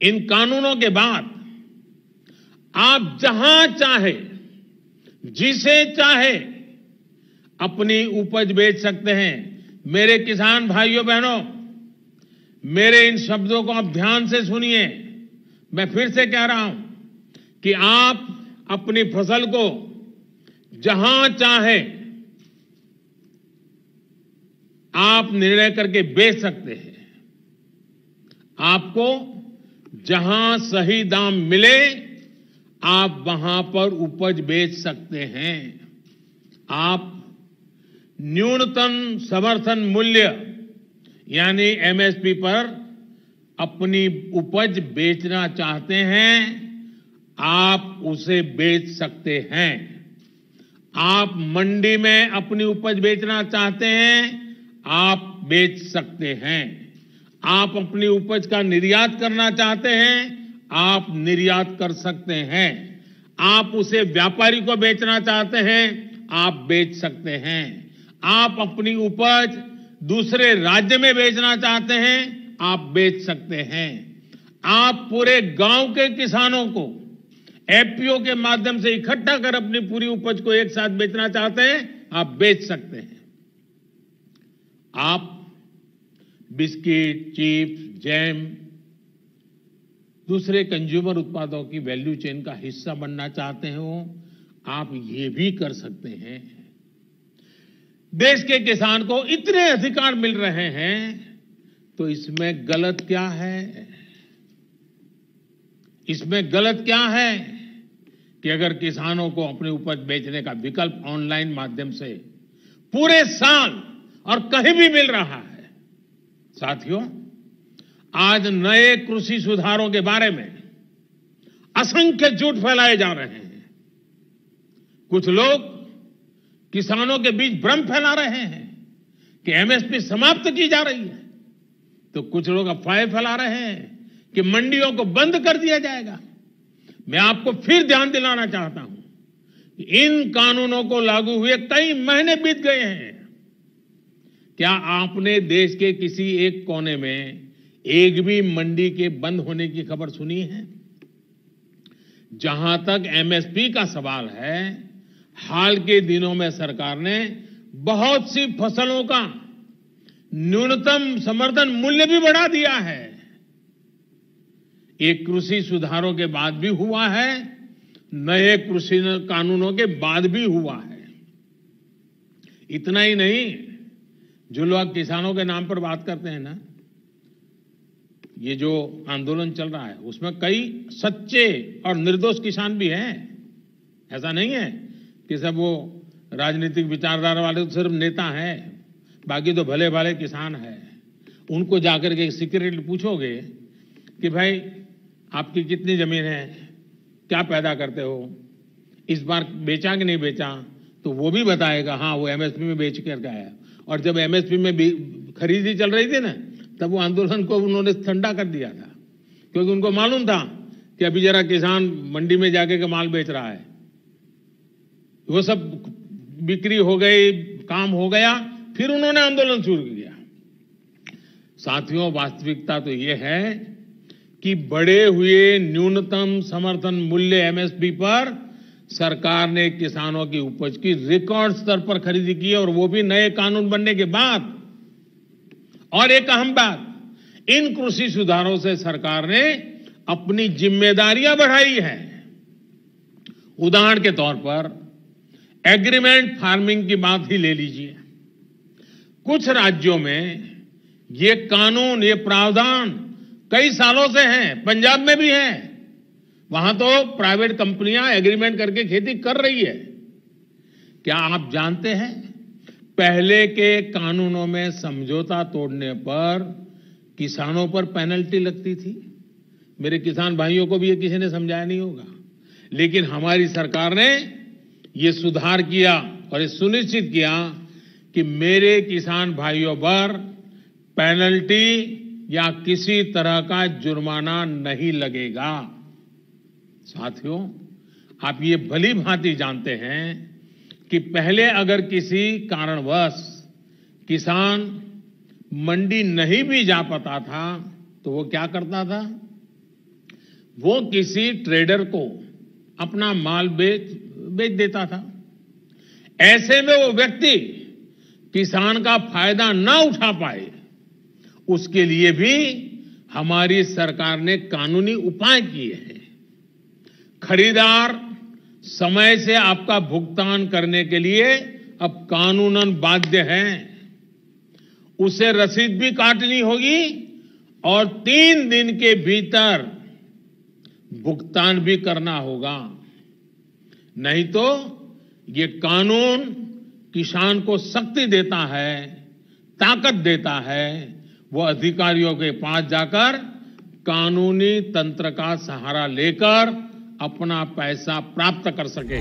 इन कानूनों के बाद आप जहां चाहे, जिसे चाहे अपनी उपज बेच सकते हैं। मेरे किसान भाइयों बहनों, मेरे इन शब्दों को आप ध्यान से सुनिए। मैं फिर से कह रहा हूं कि आप अपनी फसल को जहां चाहे आप निर्णय करके बेच सकते हैं। आपको जहां सही दाम मिले आप वहां पर उपज बेच सकते हैं। आप न्यूनतम समर्थन मूल्य यानी एमएसपी पर अपनी उपज बेचना चाहते हैं, आप उसे बेच सकते हैं। आप मंडी में अपनी उपज बेचना चाहते हैं, आप बेच सकते हैं। आप अपनी उपज का निर्यात करना चाहते हैं, आप निर्यात कर सकते हैं। आप उसे व्यापारी को बेचना चाहते हैं, आप बेच सकते हैं। आप अपनी उपज दूसरे राज्य में बेचना चाहते हैं, आप बेच सकते हैं। आप पूरे गांव के किसानों को एफपीओ के माध्यम से इकट्ठा कर अपनी पूरी उपज को एक साथ बेचना चाहते हैं, आप बेच सकते हैं। आप बिस्किट, चिप्स, जैम, दूसरे कंज्यूमर उत्पादों की वैल्यू चेन का हिस्सा बनना चाहते हो, आप ये भी कर सकते हैं। देश के किसान को इतने अधिकार मिल रहे हैं, तो इसमें गलत क्या है? इसमें गलत क्या है कि अगर किसानों को अपनी उपज बेचने का विकल्प ऑनलाइन माध्यम से पूरे साल और कहीं भी मिल रहा है। साथियों, आज नए कृषि सुधारों के बारे में असंख्य झूठ फैलाए जा रहे हैं। कुछ लोग किसानों के बीच भ्रम फैला रहे हैं कि एमएसपी समाप्त की जा रही है, तो कुछ लोग अफवाहें फैला रहे हैं कि मंडियों को बंद कर दिया जाएगा। मैं आपको फिर ध्यान दिलाना चाहता हूं कि इन कानूनों को लागू हुए कई महीने बीत गए हैं। क्या आपने देश के किसी एक कोने में एक भी मंडी के बंद होने की खबर सुनी है? जहां तक एमएसपी का सवाल है, हाल के दिनों में सरकार ने बहुत सी फसलों का न्यूनतम समर्थन मूल्य भी बढ़ा दिया है। एक कृषि सुधारों के बाद भी हुआ है, नए कृषि कानूनों के बाद भी हुआ है। इतना ही नहीं, जो लोग किसानों के नाम पर बात करते हैं ना, ये जो आंदोलन चल रहा है उसमें कई सच्चे और निर्दोष किसान भी हैं। ऐसा नहीं है कि सब वो राजनीतिक विचारधारा वाले तो सिर्फ नेता हैं, बाकी तो भले भाले किसान हैं। उनको जाकर के सीक्रेटली पूछोगे कि भाई आपकी कितनी जमीन है, क्या पैदा करते हो, इस बार बेचा कि नहीं बेचा, तो वो भी बताएगा हाँ वो एमएसपी में बेच कर आया। और जब एमएसपी में खरीदी चल रही थी ना, तब वो आंदोलन को उन्होंने ठंडा कर दिया था, क्योंकि उनको मालूम था कि अभी जरा किसान मंडी में जाके के माल बेच रहा है। वो सब बिक्री हो गई, काम हो गया, फिर उन्होंने आंदोलन शुरू किया। साथियों, वास्तविकता तो ये है कि बढ़े हुए न्यूनतम समर्थन मूल्य एमएसपी पर सरकार ने किसानों की उपज की रिकॉर्ड स्तर पर खरीदी की है, और वो भी नए कानून बनने के बाद। और एक अहम बात, इन कृषि सुधारों से सरकार ने अपनी जिम्मेदारियां बढ़ाई है। उदाहरण के तौर पर एग्रीमेंट फार्मिंग की बात ही ले लीजिए। कुछ राज्यों में ये कानून, ये प्रावधान कई सालों से हैं, पंजाब में भी है। वहां तो प्राइवेट कंपनियां एग्रीमेंट करके खेती कर रही है। क्या आप जानते हैं, पहले के कानूनों में समझौता तोड़ने पर किसानों पर पेनल्टी लगती थी। मेरे किसान भाइयों को भी ये किसी ने समझाया नहीं होगा, लेकिन हमारी सरकार ने ये सुधार किया और ये सुनिश्चित किया कि मेरे किसान भाइयों पर पेनल्टी या किसी तरह का जुर्माना नहीं लगेगा। साथियों, आप ये भली भांति जानते हैं कि पहले अगर किसी कारणवश किसान मंडी नहीं भी जा पाता था, तो वो क्या करता था? वो किसी ट्रेडर को अपना माल बेच देता था। ऐसे में वो व्यक्ति किसान का फायदा ना उठा पाए, उसके लिए भी हमारी सरकार ने कानूनी उपाय किए हैं। खरीदार समय से आपका भुगतान करने के लिए अब कानूनन बाध्य है। उसे रसीद भी काटनी होगी और 3 दिन के भीतर भुगतान भी करना होगा। नहीं तो ये कानून किसान को शक्ति देता है, ताकत देता है, वो अधिकारियों के पास जाकर कानूनी तंत्र का सहारा लेकर अपना पैसा प्राप्त कर सके।